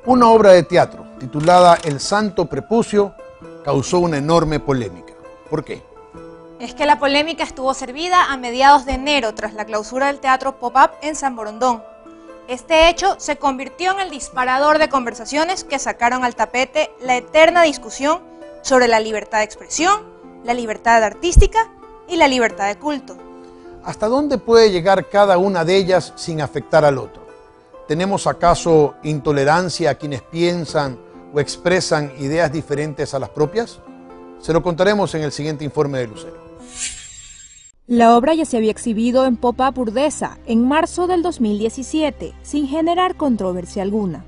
Una obra de teatro titulada El Santo Prepucio causó una enorme polémica. ¿Por qué? Es que la polémica estuvo servida a mediados de enero tras la clausura del Teatro Pop-Up en San Borondón. Este hecho se convirtió en el disparador de conversaciones que sacaron al tapete la eterna discusión sobre la libertad de expresión, la libertad artística y la libertad de culto. ¿Hasta dónde puede llegar cada una de ellas sin afectar al otro? ¿Tenemos acaso intolerancia a quienes piensan o expresan ideas diferentes a las propias? Se lo contaremos en el siguiente informe de Lucero. La obra ya se había exhibido en Pop-Up Urdesa en marzo del 2017, sin generar controversia alguna.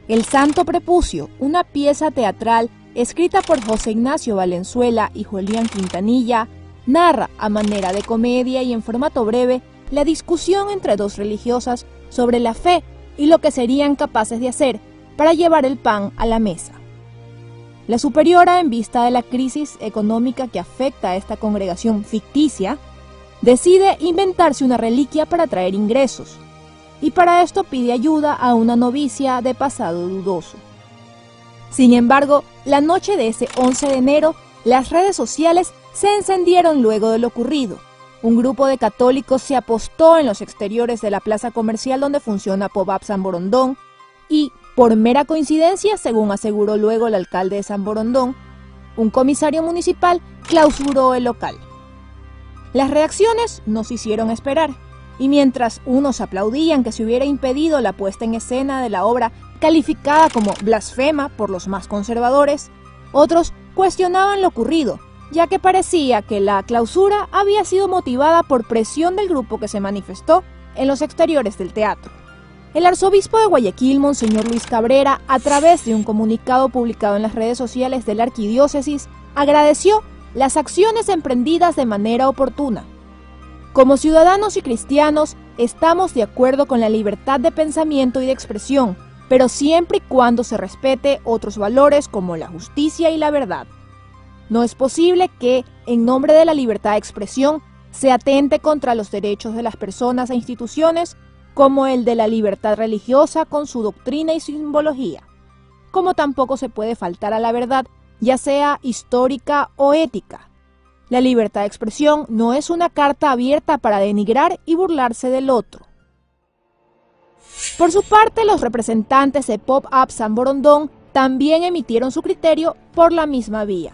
El Santo Prepucio, una pieza teatral escrita por José Ignacio Valenzuela y Julián Quintanilla, narra a manera de comedia y en formato breve la discusión entre dos religiosas sobre la fe y lo que serían capaces de hacer para llevar el pan a la mesa. La superiora, en vista de la crisis económica que afecta a esta congregación ficticia, decide inventarse una reliquia para traer ingresos, y para esto pide ayuda a una novicia de pasado dudoso. Sin embargo, la noche de ese 11 de enero, las redes sociales se encendieron luego de lo ocurrido. Un grupo de católicos se apostó en los exteriores de la plaza comercial donde funciona Pop-Up San Borondón y, por mera coincidencia, según aseguró luego el alcalde de San Borondón, un comisario municipal clausuró el local. Las reacciones no se hicieron esperar, y mientras unos aplaudían que se hubiera impedido la puesta en escena de la obra calificada como blasfema por los más conservadores, otros cuestionaban lo ocurrido, ya que parecía que la clausura había sido motivada por presión del grupo que se manifestó en los exteriores del teatro. El arzobispo de Guayaquil, Monseñor Luis Cabrera, a través de un comunicado publicado en las redes sociales de la arquidiócesis, agradeció las acciones emprendidas de manera oportuna. Como ciudadanos y cristianos, estamos de acuerdo con la libertad de pensamiento y de expresión, pero siempre y cuando se respete otros valores como la justicia y la verdad. No es posible que, en nombre de la libertad de expresión, se atente contra los derechos de las personas e instituciones, como el de la libertad religiosa con su doctrina y simbología, como tampoco se puede faltar a la verdad, ya sea histórica o ética. La libertad de expresión no es una carta abierta para denigrar y burlarse del otro. Por su parte, los representantes de Pop-Up San Borondón también emitieron su criterio por la misma vía.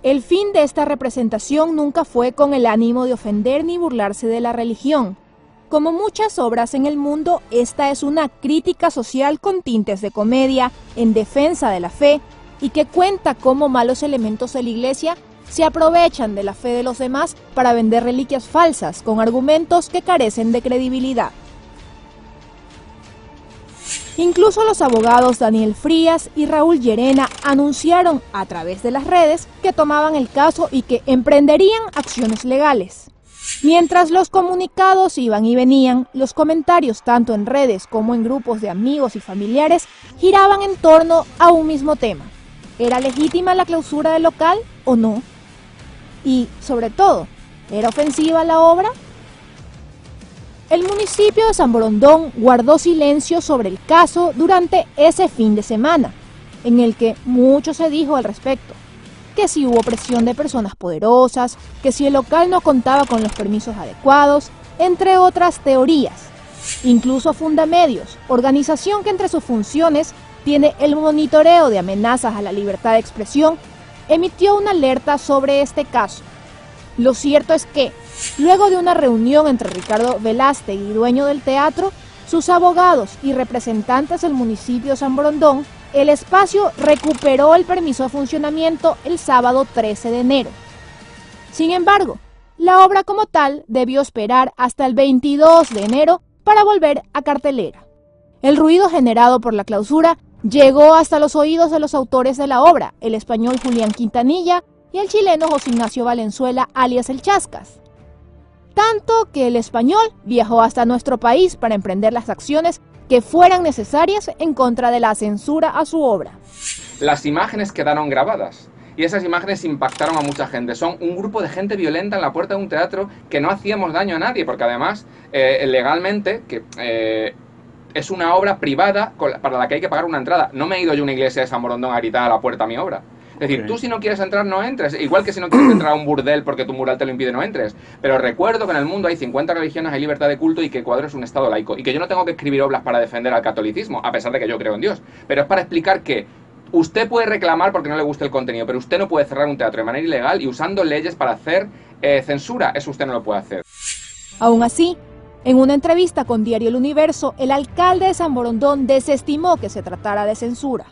El fin de esta representación nunca fue con el ánimo de ofender ni burlarse de la religión. Como muchas obras en el mundo, esta es una crítica social con tintes de comedia en defensa de la fe y que cuenta cómo malos elementos de la iglesia se aprovechan de la fe de los demás para vender reliquias falsas con argumentos que carecen de credibilidad. Incluso los abogados Daniel Frías y Raúl Llerena anunciaron a través de las redes que tomaban el caso y que emprenderían acciones legales. Mientras los comunicados iban y venían, los comentarios tanto en redes como en grupos de amigos y familiares giraban en torno a un mismo tema. ¿Era legítima la clausura del local o no? Y, sobre todo, ¿era ofensiva la obra? El municipio de San Borondón guardó silencio sobre el caso durante ese fin de semana, en el que mucho se dijo al respecto. Que si hubo presión de personas poderosas, que si el local no contaba con los permisos adecuados, entre otras teorías. Incluso Fundamedios, organización que entre sus funciones tiene el monitoreo de amenazas a la libertad de expresión, emitió una alerta sobre este caso. Lo cierto es que, luego de una reunión entre Ricardo Velástegui, dueño del teatro, sus abogados y representantes del municipio de San Borondón, el espacio recuperó el permiso de funcionamiento el sábado 13 de enero. Sin embargo, la obra como tal debió esperar hasta el 22 de enero para volver a cartelera. El ruido generado por la clausura llegó hasta los oídos de los autores de la obra, el español Julián Quintanilla y el chileno José Ignacio Valenzuela, alias El Chascas. Tanto que el español viajó hasta nuestro país para emprender las acciones que fueran necesarias en contra de la censura a su obra. Las imágenes quedaron grabadas y esas imágenes impactaron a mucha gente. Son un grupo de gente violenta en la puerta de un teatro que no hacíamos daño a nadie, porque además legalmente es una obra privada para la que hay que pagar una entrada. No me he ido yo a una iglesia de San Morondón a gritar a la puerta a mi obra. Es decir, tú si no quieres entrar, no entres. Igual que si no quieres entrar a un burdel porque tu mural te lo impide, no entres. Pero recuerdo que en el mundo hay 50 religiones, hay libertad de culto y que Ecuador es un estado laico. Y que yo no tengo que escribir obras para defender al catolicismo, a pesar de que yo creo en Dios. Pero es para explicar que usted puede reclamar porque no le gusta el contenido, pero usted no puede cerrar un teatro de manera ilegal y usando leyes para hacer censura. Eso usted no lo puede hacer. Aún así, en una entrevista con Diario El Universo, el alcalde de San Borondón desestimó que se tratara de censura.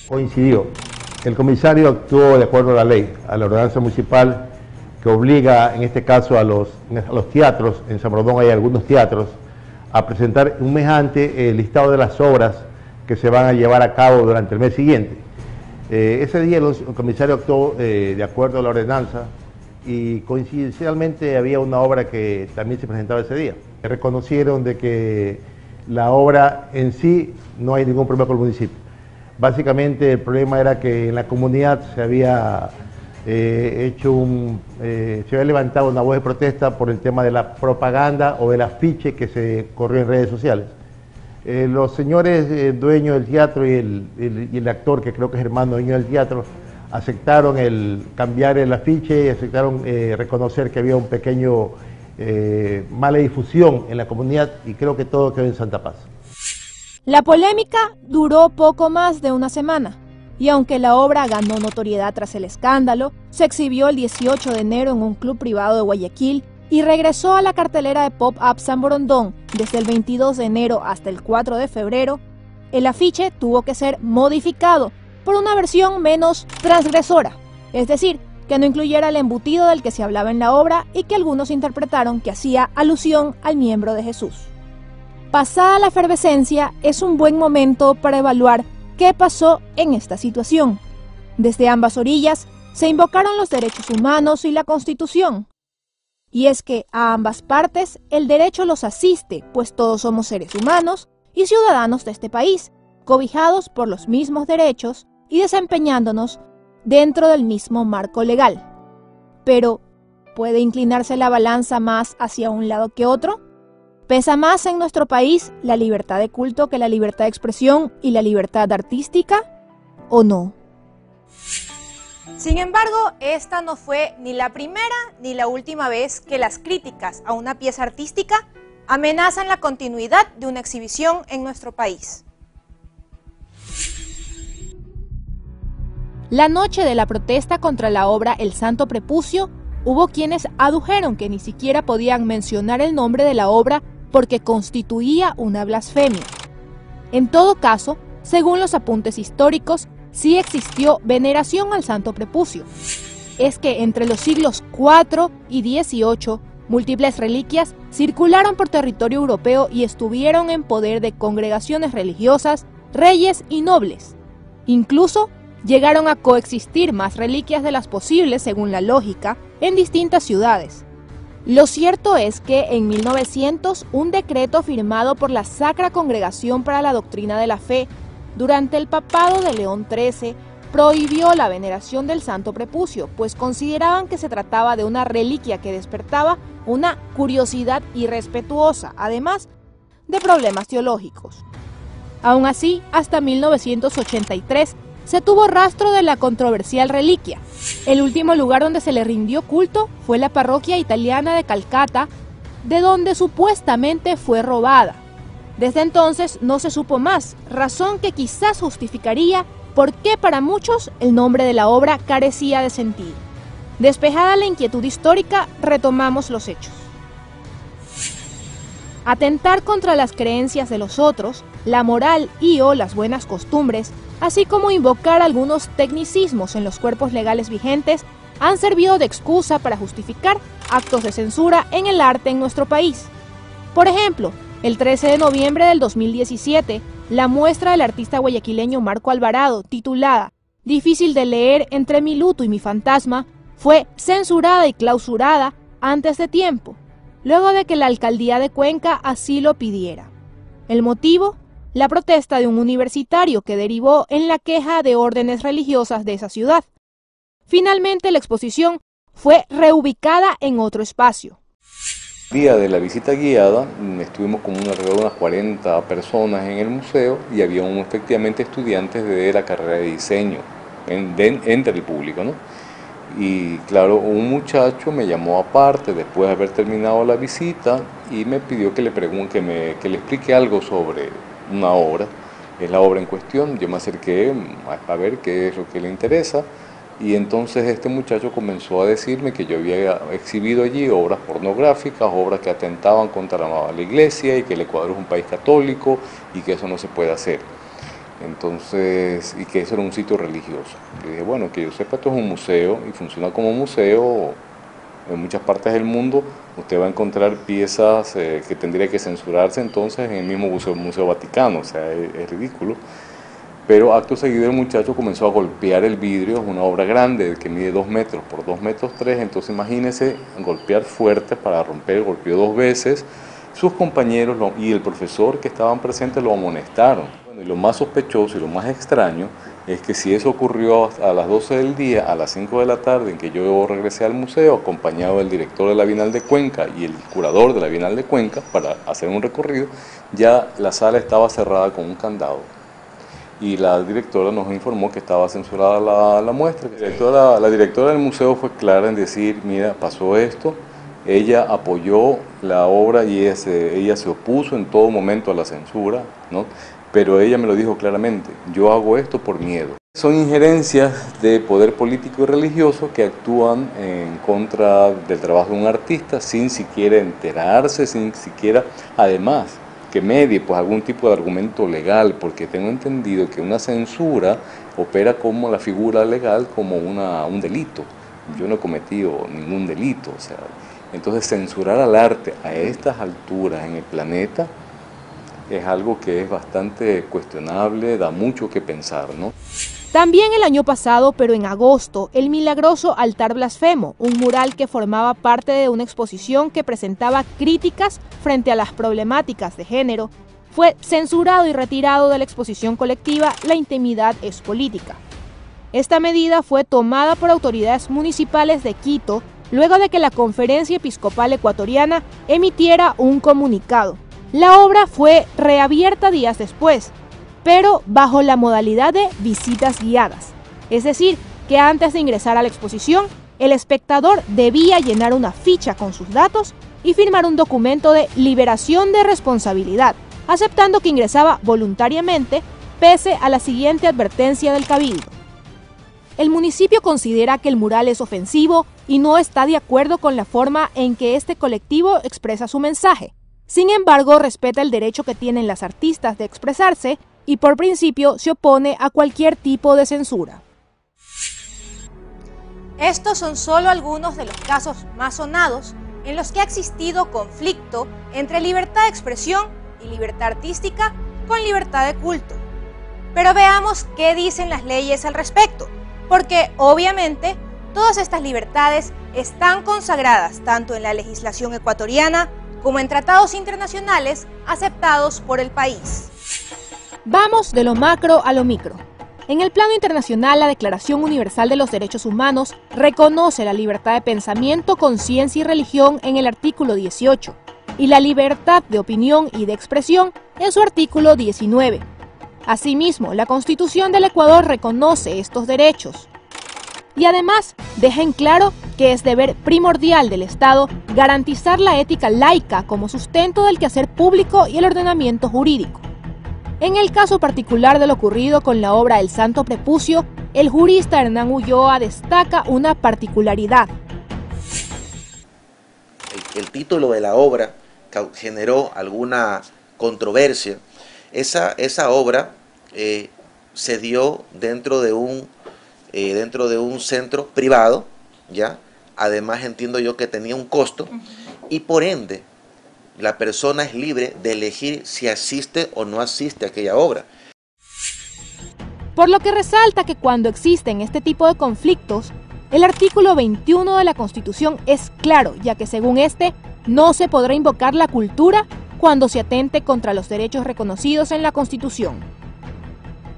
Coincidió. El comisario actuó de acuerdo a la ley, a la ordenanza municipal que obliga, en este caso, a los teatros, en San Borondón hay algunos teatros, a presentar un mes antes el listado de las obras que se van a llevar a cabo durante el mes siguiente. Ese día el comisario actuó de acuerdo a la ordenanza y coincidencialmente había una obra que también se presentaba ese día. Reconocieron de que la obra en sí no hay ningún problema con el municipio. Básicamente el problema era que en la comunidad se había se había levantado una voz de protesta por el tema de la propaganda o del afiche que se corrió en redes sociales. Los señores dueños del teatro y el actor, que creo que es hermano dueño del teatro, aceptaron el cambiar el afiche y aceptaron reconocer que había un pequeño mala difusión en la comunidad y creo que todo quedó en Santa Paz. La polémica duró poco más de una semana, y aunque la obra ganó notoriedad tras el escándalo, se exhibió el 18 de enero en un club privado de Guayaquil y regresó a la cartelera de Pop-Up San Borondón desde el 22 de enero hasta el 4 de febrero, el afiche tuvo que ser modificado por una versión menos transgresora, es decir, que no incluyera el embutido del que se hablaba en la obra y que algunos interpretaron que hacía alusión al miembro de Jesús. Pasada la efervescencia, es un buen momento para evaluar qué pasó en esta situación. Desde ambas orillas se invocaron los derechos humanos y la Constitución. Y es que a ambas partes el derecho los asiste, pues todos somos seres humanos y ciudadanos de este país, cobijados por los mismos derechos y desempeñándonos dentro del mismo marco legal. Pero, ¿puede inclinarse la balanza más hacia un lado que otro? ¿Pesa más en nuestro país la libertad de culto que la libertad de expresión y la libertad artística? ¿O no? Sin embargo, esta no fue ni la primera ni la última vez que las críticas a una pieza artística amenazan la continuidad de una exhibición en nuestro país. La noche de la protesta contra la obra El Santo Prepucio, hubo quienes adujeron que ni siquiera podían mencionar el nombre de la obra porque constituía una blasfemia. En todo caso, según los apuntes históricos, sí existió veneración al Santo Prepucio. Es que entre los siglos IV y XVIII, múltiples reliquias circularon por territorio europeo y estuvieron en poder de congregaciones religiosas, reyes y nobles. Incluso llegaron a coexistir más reliquias de las posibles, según la lógica, en distintas ciudades. Lo cierto es que en 1900 un decreto firmado por la Sacra Congregación para la Doctrina de la Fe durante el papado de León XIII prohibió la veneración del Santo Prepucio, pues consideraban que se trataba de una reliquia que despertaba una curiosidad irrespetuosa, además de problemas teológicos. Aún así, hasta 1983 se tuvo rastro de la controversial reliquia. El último lugar donde se le rindió culto fue la parroquia italiana de Calcata, de donde supuestamente fue robada. Desde entonces no se supo más, razón que quizás justificaría por qué para muchos el nombre de la obra carecía de sentido. Despejada la inquietud histórica, retomamos los hechos. Atentar contra las creencias de los otros, la moral y/o las buenas costumbres, así como invocar algunos tecnicismos en los cuerpos legales vigentes, han servido de excusa para justificar actos de censura en el arte en nuestro país. Por ejemplo, el 13 de noviembre del 2017, la muestra del artista guayaquileño Marco Alvarado, titulada Difícil de leer entre mi luto y mi fantasma, fue censurada y clausurada antes de tiempo, luego de que la alcaldía de Cuenca así lo pidiera. El motivo: la protesta de un universitario que derivó en la queja de órdenes religiosas de esa ciudad. Finalmente, la exposición fue reubicada en otro espacio. Día de la visita guiada, estuvimos como alrededor de unas 40 personas en el museo y había efectivamente estudiantes de la carrera de diseño entre el público, ¿no? Y claro, un muchacho me llamó aparte después de haber terminado la visita y me pidió que le explique algo sobre una obra. Es la obra en cuestión. Yo me acerqué a ver qué es lo que le interesa. Y entonces este muchacho comenzó a decirme que yo había exhibido allí obras pornográficas, obras que atentaban contra la iglesia y que el Ecuador es un país católico y que eso no se puede hacer. Entonces, y que eso era un sitio religioso. Le dije, bueno, que yo sepa, esto es un museo y funciona como museo. En muchas partes del mundo usted va a encontrar piezas que tendría que censurarse entonces en el mismo Museo Vaticano, o sea, es ridículo. Pero acto seguido el muchacho comenzó a golpear el vidrio, es una obra grande que mide 2 metros por 2 metros 3, entonces imagínese golpear fuerte para romper, golpeó 2 veces, sus compañeros y el profesor que estaban presentes lo amonestaron. Bueno, y lo más sospechoso y lo más extraño es que si eso ocurrió a las 12 del día, a las 5 de la tarde en que yo regresé al museo, acompañado del director de la Bienal de Cuenca y el curador de la Bienal de Cuenca para hacer un recorrido, ya la sala estaba cerrada con un candado. Y la directora nos informó que estaba censurada la muestra. La directora del museo fue clara en decir, mira, pasó esto, ella apoyó la obra y ella se opuso en todo momento a la censura, ¿no? Pero ella me lo dijo claramente, yo hago esto por miedo. Son injerencias de poder político y religioso que actúan en contra del trabajo de un artista sin siquiera enterarse, sin siquiera, además, que medie pues algún tipo de argumento legal, porque tengo entendido que una censura opera como la figura legal como un delito. Yo no he cometido ningún delito, o sea, entonces censurar al arte a estas alturas en el planeta es algo que es bastante cuestionable, da mucho que pensar, ¿no? También el año pasado, pero en agosto, el milagroso Altar Blasfemo, un mural que formaba parte de una exposición que presentaba críticas frente a las problemáticas de género, fue censurado y retirado de la exposición colectiva La intimidad es política. Esta medida fue tomada por autoridades municipales de Quito luego de que la Conferencia Episcopal Ecuatoriana emitiera un comunicado. La obra fue reabierta días después, pero bajo la modalidad de visitas guiadas. Es decir, que antes de ingresar a la exposición, el espectador debía llenar una ficha con sus datos y firmar un documento de liberación de responsabilidad, aceptando que ingresaba voluntariamente, pese a la siguiente advertencia del Cabildo. El municipio considera que el mural es ofensivo y no está de acuerdo con la forma en que este colectivo expresa su mensaje. Sin embargo, respeta el derecho que tienen las artistas de expresarse y por principio se opone a cualquier tipo de censura. Estos son solo algunos de los casos más sonados en los que ha existido conflicto entre libertad de expresión y libertad artística con libertad de culto. Pero veamos qué dicen las leyes al respecto, porque obviamente todas estas libertades están consagradas tanto en la legislación ecuatoriana como en tratados internacionales aceptados por el país. Vamos de lo macro a lo micro. En el plano internacional, la Declaración Universal de los Derechos Humanos reconoce la libertad de pensamiento, conciencia y religión en el artículo 18 y la libertad de opinión y de expresión en su artículo 19. Asimismo, la Constitución del Ecuador reconoce estos derechos. Y además, deja en claro que es deber primordial del Estado garantizar la ética laica como sustento del quehacer público y el ordenamiento jurídico. En el caso particular de lo ocurrido con la obra El Santo Prepucio, el jurista Hernán Ulloa destaca una particularidad. El título de la obra generó alguna controversia. Esa obra se dio dentro de un centro privado, ¿ya? Además entiendo yo que tenía un costo y por ende la persona es libre de elegir si asiste o no asiste a aquella obra. Por lo que resalta que cuando existen este tipo de conflictos, el artículo 21 de la Constitución es claro, ya que según este, no se podrá invocar la cultura cuando se atente contra los derechos reconocidos en la Constitución.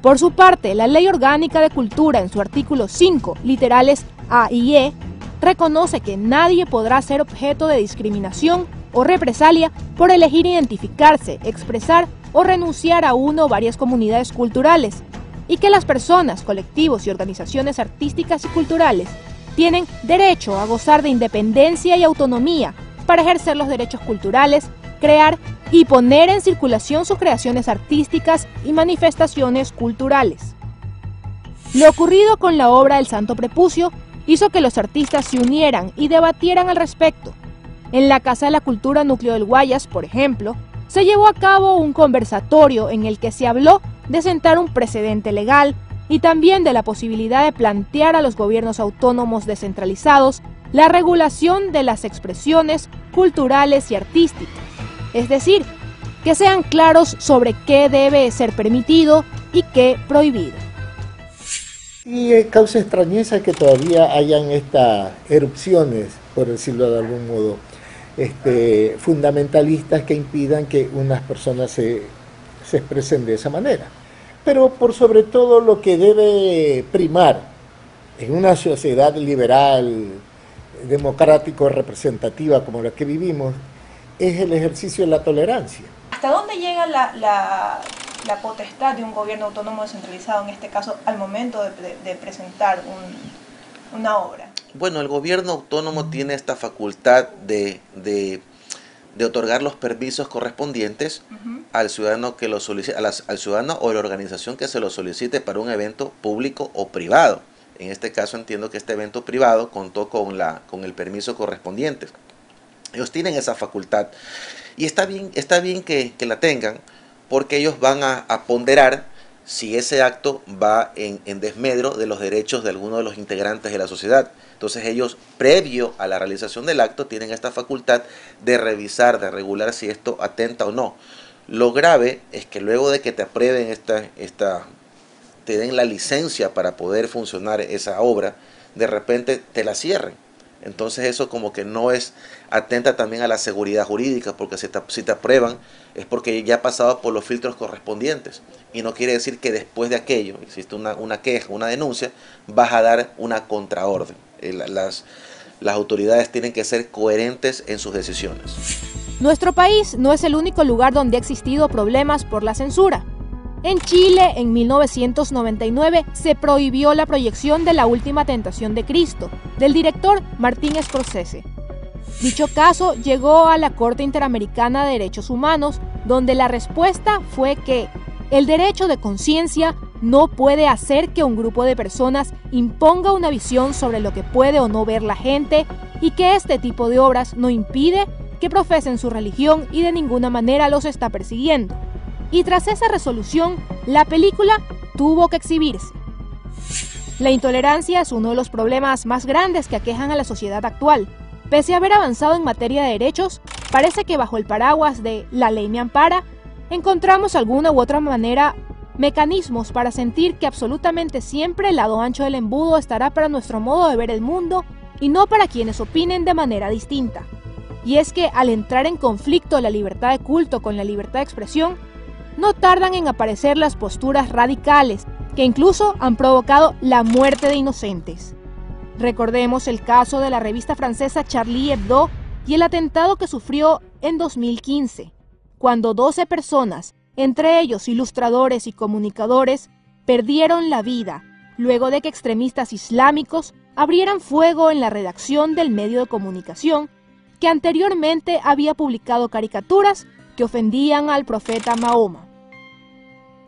Por su parte, la Ley Orgánica de Cultura en su artículo 5, literales A y E, reconoce que nadie podrá ser objeto de discriminación o represalia por elegir identificarse, expresar o renunciar a una o varias comunidades culturales, y que las personas, colectivos y organizaciones artísticas y culturales tienen derecho a gozar de independencia y autonomía para ejercer los derechos culturales, crear y poner en circulación sus creaciones artísticas y manifestaciones culturales. Lo ocurrido con la obra El Santo Prepucio hizo que los artistas se unieran y debatieran al respecto. En la Casa de la Cultura Núcleo del Guayas, por ejemplo, se llevó a cabo un conversatorio en el que se habló de sentar un precedente legal y también de la posibilidad de plantear a los gobiernos autónomos descentralizados la regulación de las expresiones culturales y artísticas, es decir, que sean claros sobre qué debe ser permitido y qué prohibido. Y causa extrañeza que todavía hayan estas erupciones, por decirlo de algún modo, fundamentalistas que impidan que unas personas se expresen de esa manera. Pero por sobre todo lo que debe primar en una sociedad liberal, democrático, representativa como la que vivimos, es el ejercicio de la tolerancia. ¿Hasta dónde llega la potestad de un gobierno autónomo descentralizado, en este caso, al momento de presentar una obra? Bueno, el gobierno autónomo tiene esta facultad de otorgar los permisos correspondientes al ciudadano que lo solicite, al ciudadano o la organización que se lo solicite para un evento público o privado. En este caso entiendo que este evento privado contó con el permiso correspondiente. Ellos tienen esa facultad y está bien que la tengan, porque ellos van a ponderar si ese acto va en desmedro de los derechos de alguno de los integrantes de la sociedad. Entonces ellos, previo a la realización del acto, tienen esta facultad de revisar, de regular si esto atenta o no. Lo grave es que luego de que te aprueben te den la licencia para poder funcionar esa obra, de repente te la cierren. Entonces eso como que no es, atenta también a la seguridad jurídica, porque si te aprueban es porque ya ha pasado por los filtros correspondientes, y no quiere decir que después de aquello, existe una queja, una denuncia, vas a dar una contraorden. Las autoridades tienen que ser coherentes en sus decisiones. Nuestro país no es el único lugar donde ha existido problemas por la censura. En Chile, en 1999, se prohibió la proyección de La Última Tentación de Cristo, del director Martin Scorsese. Dicho caso llegó a la Corte Interamericana de Derechos Humanos, donde la respuesta fue que el derecho de conciencia no puede hacer que un grupo de personas imponga una visión sobre lo que puede o no ver la gente, y que este tipo de obras no impide que profesen su religión y de ninguna manera los está persiguiendo. Y tras esa resolución, la película tuvo que exhibirse. La intolerancia es uno de los problemas más grandes que aquejan a la sociedad actual. Pese a haber avanzado en materia de derechos, parece que bajo el paraguas de "la ley me ampara", encontramos alguna u otra manera mecanismos para sentir que absolutamente siempre el lado ancho del embudo estará para nuestro modo de ver el mundo y no para quienes opinen de manera distinta. Y es que al entrar en conflicto la libertad de culto con la libertad de expresión, no tardan en aparecer las posturas radicales, que incluso han provocado la muerte de inocentes. Recordemos el caso de la revista francesa Charlie Hebdo y el atentado que sufrió en 2015, cuando 12 personas, entre ellos ilustradores y comunicadores, perdieron la vida, luego de que extremistas islámicos abrieran fuego en la redacción del medio de comunicación, que anteriormente había publicado caricaturas que ofendían al profeta Mahoma.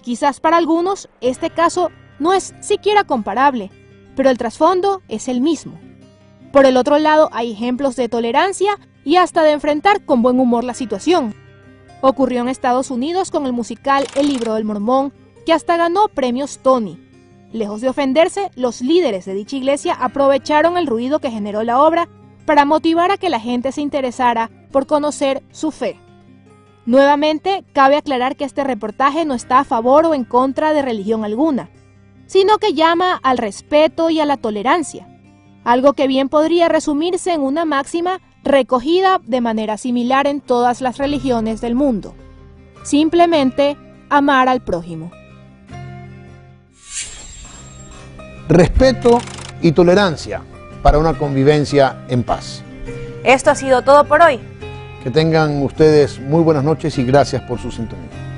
Quizás para algunos este caso no es siquiera comparable, pero el trasfondo es el mismo. Por el otro lado, hay ejemplos de tolerancia y hasta de enfrentar con buen humor la situación. Ocurrió en Estados Unidos con el musical El Libro del Mormón, que hasta ganó premios Tony. Lejos de ofenderse, los líderes de dicha iglesia aprovecharon el ruido que generó la obra para motivar a que la gente se interesara por conocer su fe. Nuevamente, cabe aclarar que este reportaje no está a favor o en contra de religión alguna, sino que llama al respeto y a la tolerancia, algo que bien podría resumirse en una máxima recogida de manera similar en todas las religiones del mundo: simplemente amar al prójimo. Respeto y tolerancia para una convivencia en paz. Esto ha sido todo por hoy. Que tengan ustedes muy buenas noches y gracias por su sintonía.